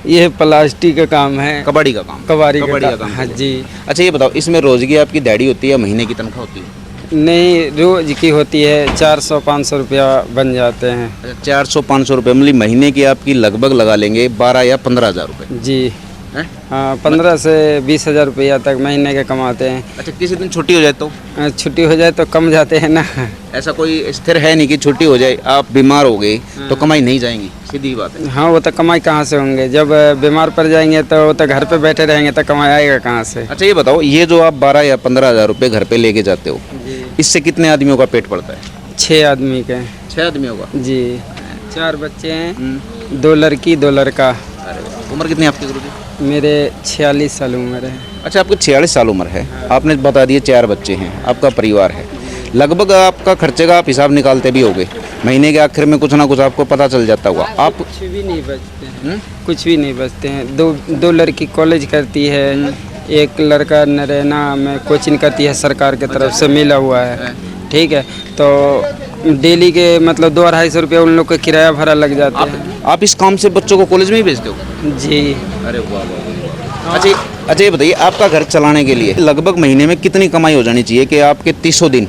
ये प्लास्टिक का काम है, कबाड़ी का काम, कबाड़ी कबाड़ी का का काम हाँ करते जी। हो। अच्छा ये बताओ, इसमें रोज की आपकी दिहाड़ी होती है या महीने की तनख्वाह होती है? नहीं, रोज की होती है, 400-500 रुपया बन जाते हैं। अच्छा 400-500 रुपये, मतलब महीने की आपकी लगभग लगा लेंगे 12 या 15 हज़ार रुपये जी हैं? हाँ, 15 से 20 हज़ार रुपया तक महीने के कमाते हैं। अच्छा किसी दिन छुट्टी हो जाए तो? छुट्टी हो जाए तो कम जाते हैं ना। ऐसा कोई स्थिर है नहीं कि छुट्टी हो जाए, आप बीमार हो गए तो कमाई नहीं जाएंगी, सीधी बात है। हाँ, वो तो कमाई कहाँ से होंगे, जब बीमार पड़ जाएंगे तो वो तो घर पे बैठे रहेंगे तो कमाई आएगा कहाँ से। अच्छा ये बताओ, ये जो आप 12 या 15 हज़ार रुपये घर पे लेके जाते हो, इससे कितने आदमियों का पेट पड़ता है? 6 आदमी के 6 आदमियों का? जी। 4 बच्चे हैं, 2 लड़की 2 लड़का। अरे वाह, उम्र कितनी है आपकी गुरुजी? मेरे 46 साल उम्र है। अच्छा आपको 46 साल उम्र है, आपने बता दिए 4 बच्चे हैं, आपका परिवार है, लगभग आपका खर्चे का आप हिसाब निकालते भी होगे, महीने के आखिर में कुछ ना कुछ आपको पता चल जाता होगा। आप कुछ भी नहीं बचते हैं, कुछ भी नहीं बचते हैं। दो लड़की कॉलेज करती है, एक लड़का नरेना में कोचिंग करती है, सरकार की तरफ से मिला हुआ है। ठीक है, तो डेली के मतलब 200-250 रुपये उन लोग का किराया भाड़ा लग जाता है। आप इस काम से बच्चों को कॉलेज में ही भेजते हो? जी। अरे वाह वाह। अच्छा ये बताइए, आपका घर चलाने के लिए लगभग महीने में कितनी कमाई हो जानी चाहिए कि आपके 300 दिन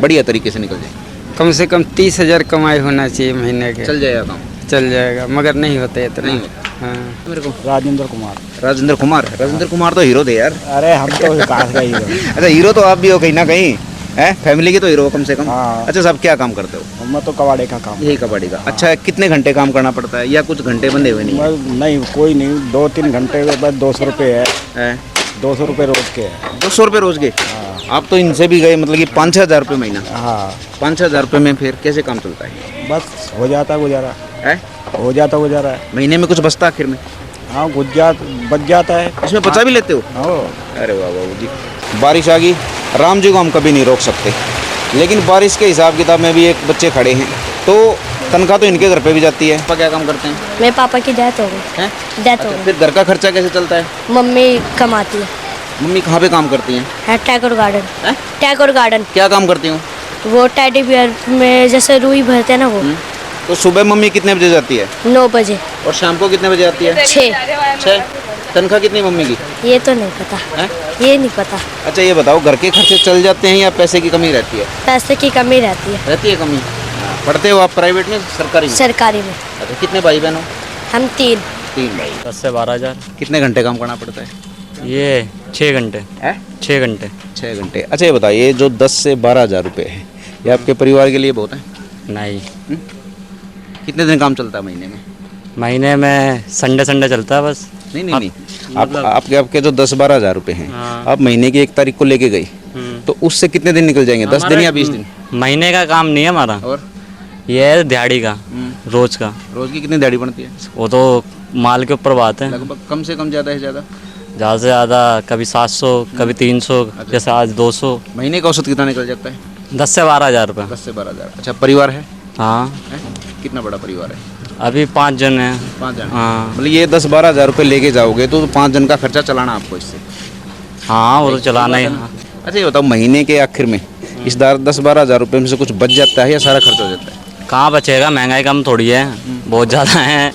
बढ़िया तरीके से निकल जाए? कम से कम 30,000 कमाई होना चाहिए महीने के। चल जाएगा काम? चल जाएगा, मगर नहीं होते इतना। नहीं होता। हाँ। मेरे को राजेंद्र कुमार। राजेंद्र कुमार तो हीरो थे यार। अरे हम तो विकास का ही हैं। अच्छा हीरो तो आप भी हो कहीं ना कहीं, है फैमिली के तो हीरो हो कम से कम। हाँ। अच्छा साहब क्या काम करते हो? मैं तो कबाड़े का काम। यही कबाड़ी का। अच्छा कितने घंटे काम करना पड़ता है या कुछ घंटे बंधे हुए नहीं है? नहीं कोई नहीं, 2-3 घंटे के बाद 200 रुपये है। 200 रुपये रोज के है। 200 रुपये रोज के? आप तो इनसे भी गए, मतलब कि 5-6 हज़ार रुपये महीना। हाँ 5-6 हज़ार रुपये में फिर कैसे काम चलता है? बस हो जाता गुजारा है हो जाता गुजारा है। महीने में कुछ बचता आखिर में? हाँ बच जाता है। इसमें बचा भी लेते हो? अरे वाह वाह जी। बारिश आ गई, राम जी को हम कभी नहीं रोक सकते, लेकिन बारिश के हिसाब किताब में भी एक बच्चे खड़े हैं, तो तनख्वाह तो इनके घर पे भी जाती है। पापा क्या काम करते हैं? मेरे पापा की डेथ हो गई। हैं? डेथ हो गई। फिर घर का खर्चा कैसे चलता है? मम्मी कमाती है। मम्मी कहाँ पे काम करती हैं? टैगोर गार्डन। हैं? टैगोर गार्डन। क्या काम करती हूँ? वो टेडी बियर में जैसे रुई भरते हैं ना वो। तो सुबह मम्मी कितने बजे जाती है 9 बजे। और शाम को कितने बजे आती है? 6। तनख्वाह कितनी मम्मी की? ये तो नहीं पता। हैं? ये नहीं पता। अच्छा ये बताओ, घर के खर्चे चल जाते हैं या पैसे की कमी रहती है? पैसे की कमी रहती है। रहती है कमी। पढ़ते हो आप प्राइवेट में सरकारी में? सरकारी में। अच्छा कितने भाई बहन हो? हम 3। 3 भाई। 10 से 12 हज़ार। कितने घंटे काम करना पड़ता है? ये 6 घंटे। है 6 घंटे। 6 घंटे। अच्छा ये बताइए, जो 10 से 12 हज़ार रुपये है, ये आपके परिवार के लिए बहुत है? नहीं, कितने दिन काम चलता है महीने में? महीने में संडे चलता है बस। नहीं आपके जो 10-12 हज़ार रुपये हैं, हाँ। आप महीने की 1 तारीख को लेके गई, तो उससे कितने दिन निकल जाएंगे? 10 दिन या 20 दिन? महीने का काम नहीं है हमारा, और ये है दिहाड़ी का, रोज का। रोज की कितनी दिहाड़ी बनती है? वो तो माल के ऊपर बात है। लगभग कम से कम ज़्यादा से ज़्यादा? ज़्यादा से ज़्यादा कभी 700, कभी 300, जैसे आज 200। महीने का औसत कितना निकल जाता है? 10 से 12 हज़ार रुपये। 10 से 12 हज़ार। अच्छा परिवार है? हाँ, है? कितना बड़ा परिवार है? अभी 5 जन हैं। 5 जन? हाँ। मतलब ये 10-12 हज़ार रुपये लेके जाओगे तो 5 जन का खर्चा चलाना आपको इससे? हाँ वो तो चलाना ही। अच्छा ये बताओ, महीने के आखिर में इस 10-12 हज़ार रुपये में से कुछ बच जाता है या सारा खर्च हो जाता है? कहाँ बचेगा, महंगाई कम थोड़ी है, बहुत ज़्यादा है।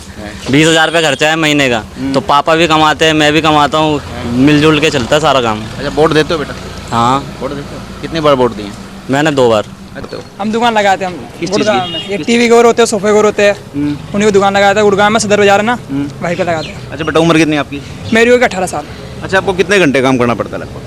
20,000 रुपये खर्चा है महीने का, तो पापा भी कमाते हैं, मैं भी कमाता हूँ, मिलजुल के चलता है सारा काम। अच्छा वोट देते हो बेटा? हाँ वोट देते हो? कितनी बार वोट दिए? मैंने 2 बार। हम दुकान लगाते हैं। हम किस चीज़ गुड़गांव की? में एक टीवी कवर होते हैं, सोफे कवर होते हैं, उन्हीं को दुकान लगाते हैं। गुड़गांव में सदर बाजार है ना, वहीं पे लगाते हैं। अच्छा बेटा उम्र कितनी है आपकी? मेरी होगी 18 साल। अच्छा आपको कितने घंटे काम करना पड़ता है लगभग?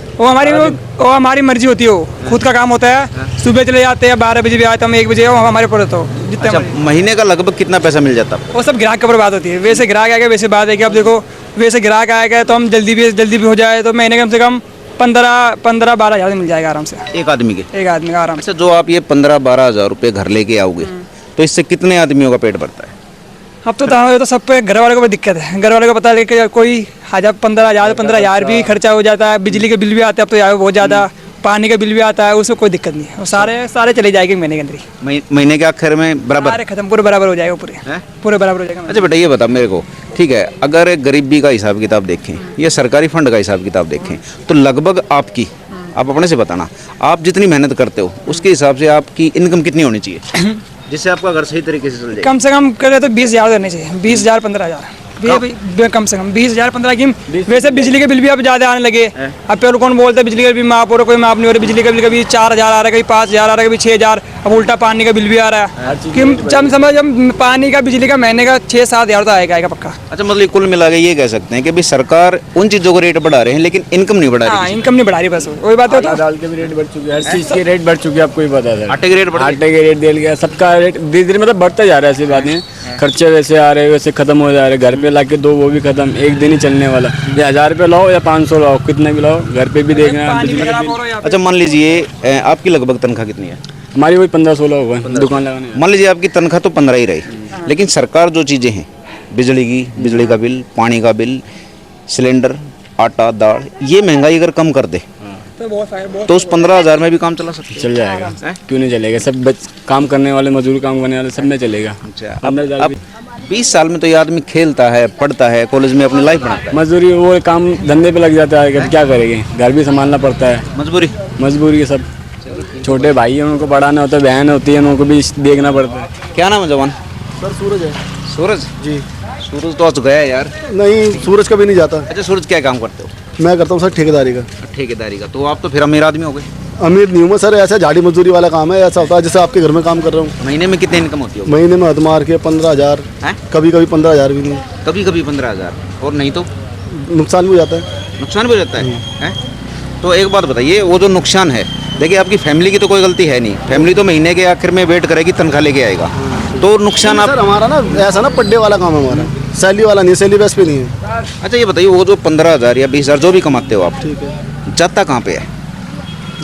वो हमारी मर्जी होती है, वो खुद का काम होता है। सुबह चले जाते हैं, 12 बजे भी आते हैं हम, 1 बजे वो हमारे ऊपर होता है जितना अच्छा मर्जी। महीने का लगभग कितना पैसा मिल जाता है? वो सब ग्राहक के ऊपर बात होती है। वैसे ग्राहक आएगा वैसे बात है कि अब देखो, वैसे ग्राहक आएगा तो हम जल्दी भी हो जाए तो महीने कम से कम 15-12 हज़ार मिल जाएगा आराम से, एक आदमी के? एक आदमी का आराम से। अच्छा जो आप ये 15-12 हज़ार रुपये घर लेके आओगे, तो इससे कितने आदमियों का पेट भरता है? अब तो सब पे घर वालों को भी दिक्कत है। घर वालों को पता है कि कोई 15,000 भी खर्चा हो जाता है। बिजली के बिल भी आते हैं अब तो यार बहुत ज़्यादा, पानी का बिल भी आता है, उसमें कोई दिक्कत नहीं है। वो सारे चले जाएंगे महीने के अंदर ही। महीने के आखिर में बराबर? सारे खत्म, पूरे बराबर हो जाएगा, पूरे बराबर हो जाएगा। अच्छा बेटा ये बता मेरे को, ठीक है, अगर एक गरीबी का हिसाब किताब देखें या सरकारी फंड का हिसाब किताब देखें, तो लगभग आपकी, आप अपने से बताना, आप जितनी मेहनत करते हो उसके हिसाब से आपकी इनकम कितनी होनी चाहिए जिससे आपका घर सही तरीके से चल जाए? कम से कम करे तो 20,000 करने चाहिए। 20,000 15,000। कम से कम 20,000 15 की। वैसे बिजली के बिल भी अब ज़्यादा आने लगे। अब पहले कौन बोलता है बिजली का बिल माफ हो रहा, कोई माफ नहीं हो रहा। बिजली का बिल कभी 4,000 आ रहा है, कभी 5,000 आ रहा है, कभी 6,000। अब उल्टा पानी का बिल भी आ रहा है कि जब पानी का बिजली का महीने का 6-7 हज़ार तो आएगा पक्का। अच्छा, मतलब कुल मिला के ये कह सकते हैं कि भाई सरकार उन चीज़ों को रेट बढ़ा रहे हैं लेकिन इनकम नहीं बढ़ा हाँ, रही। इनकम नहीं बढ़ा रही, बस वही बात है। दाल के भी रेट बढ़ चुके हैं, हर चीज़ के रेट बढ़ चुके हैं, आपको ही पता है। आटे के रेट बढ़ आटे के रेट दे गया, सबका रेट धीरे धीरे मतलब बढ़ता जा रहा है। ऐसी बात नहीं, खर्चे वैसे आ रहे वैसे खत्म हो जा रहे। घर पे ला के दो वो भी खत्म, एक दिन ही चलने वाला। या 1,000 रुपये लाओ या 500 लाओ, कितने भी लाओ, घर पे भी देखना है। अच्छा, मान लीजिए आपकी लगभग तनख्वाह कितनी है? हमारी वही 15-16 हुआ है दुकान लगाने। मान लीजिए आपकी तनख्वाह तो 15 ही रही, लेकिन सरकार जो चीज़ें हैं, बिजली का बिल, पानी का बिल, सिलेंडर, आटा, दाल, ये महंगाई अगर कम कर दे तो उस 15,000 में भी काम चला सकते हैं। चल जाएगा, क्यों नहीं चलेगा? सब काम करने वाले, मजदूर काम करने वाले, सब में चलेगा। अच्छा, अब 20 साल में तो ये आदमी खेलता है, पढ़ता है, कॉलेज में अपनी लाइफ बनाता है। मजदूरी वो काम धंधे पे लग जाता है, क्या करेंगे? घर भी संभालना पड़ता है, मजबूरी है। सब छोटे भाई हैं, उनको पढ़ाना होता है, बहन होती है, उनको भी देखना पड़ता है। क्या नाम है जवान? सर सूरज है। सूरज जी। सूरज तो आज गया यार। नहीं, सूरज कभी नहीं जाता। अच्छा, सूरज क्या काम करते हो? मैं करता हूँ सर ठेकेदारी का। ठेकेदारी का? तो आप तो फिर अमीर आदमी हो गए। अमीर नहीं हूँ मैं सर, ऐसा झाड़ी मजदूरी वाला काम है। ऐसा होता है जैसे आपके घर में काम कर रहा हूँ। महीने में कितनी इनकम होती है? महीने में हद मार के 15,000, कभी कभी 15,000 भी नहीं, कभी कभी 15,000, और नहीं तो नुकसान भी हो जाता है। नुकसान भी हो जाता है? तो एक बात बताइए, वो जो नुकसान है, देखिए आपकी फैमिली की तो कोई गलती है नहीं, फैमिली तो महीने के आखिर में वेट करेगी, तनख्वाह लेके आएगा, तो नुकसान आप। सर हमारा ना ऐसा ना पड्डे वाला काम है हमारा, सैलरी वाला नहीं, सैलरी बेस पे नहीं है। अच्छा, ये बताइए, वो जो 15,000 या 20,000 जो भी कमाते हो आप, ठीक है, जाता कहाँ पे है?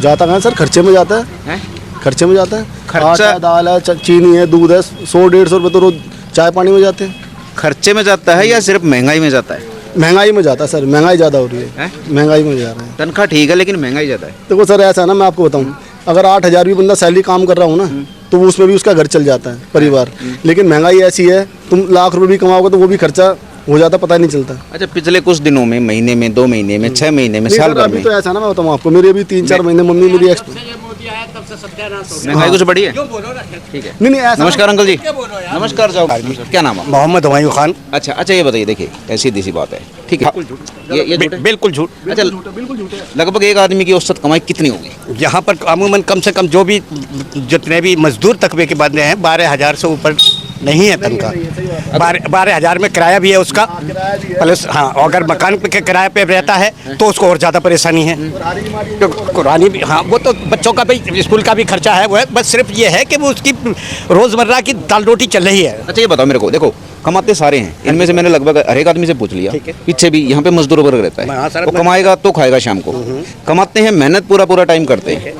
जाता कहाँ सर? खर्चे में जाता है। खर्चे में जाता है, खर्चा- आटा, दाल है, चीनी है, दूध है, 100-150 रुपये तो रोज चाय पानी में जाते हैं। खर्चे में जाता है या सिर्फ महंगाई में जाता है? महंगाई में जाता है सर, महंगाई ज़्यादा हो रही है। महंगाई में जा रहा है। तनख्वाह ठीक है लेकिन महंगाई ज़्यादा है। देखो सर, ऐसा है ना, मैं आपको बताऊं, अगर 8,000 भी बंदा सैलरी काम कर रहा हूँ ना, तो उसमें भी उसका घर चल जाता है, परिवार। लेकिन महंगाई ऐसी है, तुम लाख रुपए भी कमाओगे तो वो भी खर्चा हो जाता, पता नहीं चलता। अच्छा, पिछले कुछ दिनों में, महीने में, 2 महीने में, 6 महीने में, साल भर अभी में तो ऐसा ना, मैं बताऊँ आपको, मेरी अभी 3-4 महीने मम्मी मेरी महंगाई कुछ बढ़ी है? ठीक है। नहीं ऐसा। नमस्कार अंकल जी। नमस्कार साहब, क्या नाम है? मोहम्मद हुमायूं खान। अच्छा अच्छा, ये बताइए, देखिए ऐसी सीधी बात है, ठीक है, ये झूठ है? बिल्कुल झूठ। अच्छा, लगभग एक आदमी की औसत कमाई कितनी होगी? यहाँ पर अमूमन कम से कम जो भी जितने भी मजदूर तबके के बंदे हैं 12,000 से ऊपर नहीं है तनख्वाह। 12,000 में किराया भी है उसका, प्लस हाँ, अगर मकान के किराए पे रहता है तो उसको और ज़्यादा परेशानी है। तो कुरानी भी, हाँ, वो तो बच्चों का भाई स्कूल का भी खर्चा है, वो है, बस सिर्फ ये है कि वो उसकी रोज़मर्रा की दाल रोटी चल रही है। अच्छा, ये बताओ मेरे को, देखो कमाते सारे हैं, इनमें से मैंने लगभग हर एक आदमी से पूछ लिया, पीछे भी यहाँ पे मजदूर वर्ग रहता है, वो कमाएगा तो खाएगा शाम को, कमाते हैं, मेहनत पूरा टाइम करते हैं,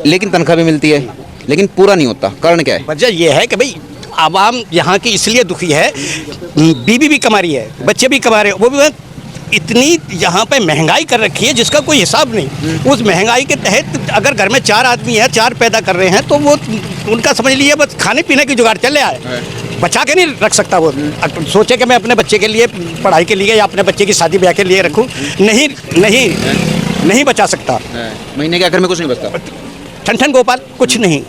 लेकिन तनख्वाह भी मिलती है, लेकिन पूरा नहीं होता। कारण क्या है? वजह ये है कि भाई आवाम यहाँ की इसलिए दुखी है, बीवी भी कमा रही है, बच्चे भी कमा रहे हैं, वो भी इतनी यहाँ पे महंगाई कर रखी है जिसका कोई हिसाब नहीं। उस महंगाई के तहत अगर घर में 4 आदमी हैं, 4 पैदा कर रहे हैं, तो वो उनका समझ लीजिए बस खाने पीने की जुगाड़ चल रहा है, बचा के नहीं रख सकता वो। सोचे कि मैं अपने बच्चे के लिए पढ़ाई के लिए या अपने बच्चे की शादी ब्याह के लिए रखूँ, नहीं बचा सकता। महीने के आखिर में कुछ नहीं बचता। ठन गोपाल कुछ नहीं,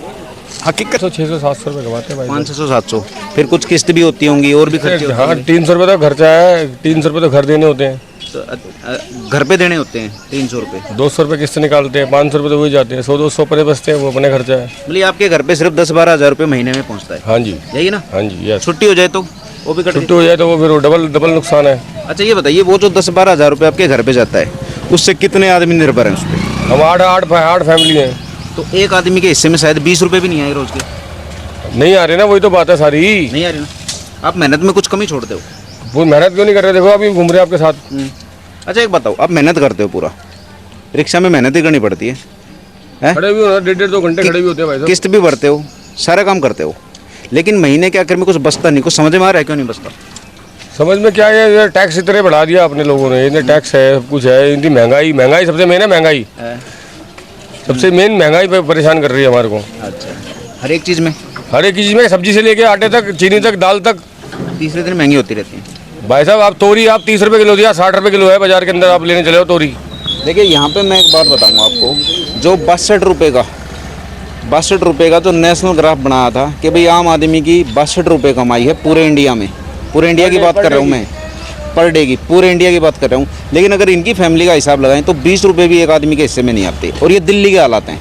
हकीकत। 600-700 रुपये कमाते हैं भाई। 500-700, फिर कुछ किस्त भी होती होंगी और भी खर्चे। हाँ, 300 रुपये तो खर्चा है, 300 रुपये तो घर देने होते हैं, तो घर पे देने होते हैं 300 रुपये, 200 रुपये किस्त निकालते हैं, 500 रुपये तो वही जाते हैं, 100-200 पर बचते हैं, वो अपने खर्चा है। मतलब आपके घर पे सिर्फ 10-12 हज़ार रुपये महीने में पहुँचता है? हाँ जी, यही ना? हाँ जी, यस। छुट्टी हो जाए तो वो भी छुट्टी हो जाए तो वो फिर डबल नुकसान है। अच्छा, ये बताइए, वो जो 10-12 हज़ार रुपये आपके घर पे जाता है, उससे कितने आदमी निर्भर हैं उस पर? हम 8 फैमिली हैं। तो एक आदमी के हिस्से में शायद 20 रुपये भी नहीं आए रोज के। नहीं आ रहे ना, वही तो बात है सारी। नहीं आ रही ना? आप मेहनत में कुछ कमी छोड़ते हो? वो मेहनत क्यों नहीं कर रहे? देखो अभी घूम रहे हैं आपके साथ। अच्छा, एक बताओ, आप मेहनत करते हो पूरा, रिक्शा में मेहनत ही करनी पड़ती है, खड़े भी हो 1.5-2 घंटे खड़े भी होते हैं भाई साहब। किस्त भी भरते हो, सारा काम करते हो, लेकिन महीने के आखिर में कुछ बचता नहीं। कुछ समझ में आ रहा है क्यों नहीं बचता? समझ में क्या है, ये टैक्स इतने बढ़ा दिया अपने लोगों ने, इतने टैक्स है, सब कुछ है, इतनी महंगाई सबसे मेन है। महंगाई सबसे मेन महंगाई पे परेशान कर रही है हमारे को। अच्छा, हर एक चीज़ में? हर एक चीज़ में, सब्जी से लेके आटे तक, चीनी तक, दाल तक, तीसरे दिन महंगी होती रहती है भाई साहब। आप तोरी आप 30 रुपये किलो दिया, 60 रुपये किलो है बाजार के अंदर, आप लेने चले हो तोरी। देखिए, यहाँ पे मैं एक बात बताऊँगा आपको, जो 62 रुपये का जो नेशनल ग्राफ बनाया था कि भाई आम आदमी की 62 रुपये कमाई है पूरे इंडिया में, पूरे इंडिया की बात कर रहा हूँ मैं, पर डे की, पूरे इंडिया की बात कर रहा हूँ। लेकिन अगर इनकी फैमिली का हिसाब लगाएं तो 20 रुपये भी एक आदमी के हिस्से में नहीं आते, और ये दिल्ली के हालात हैं।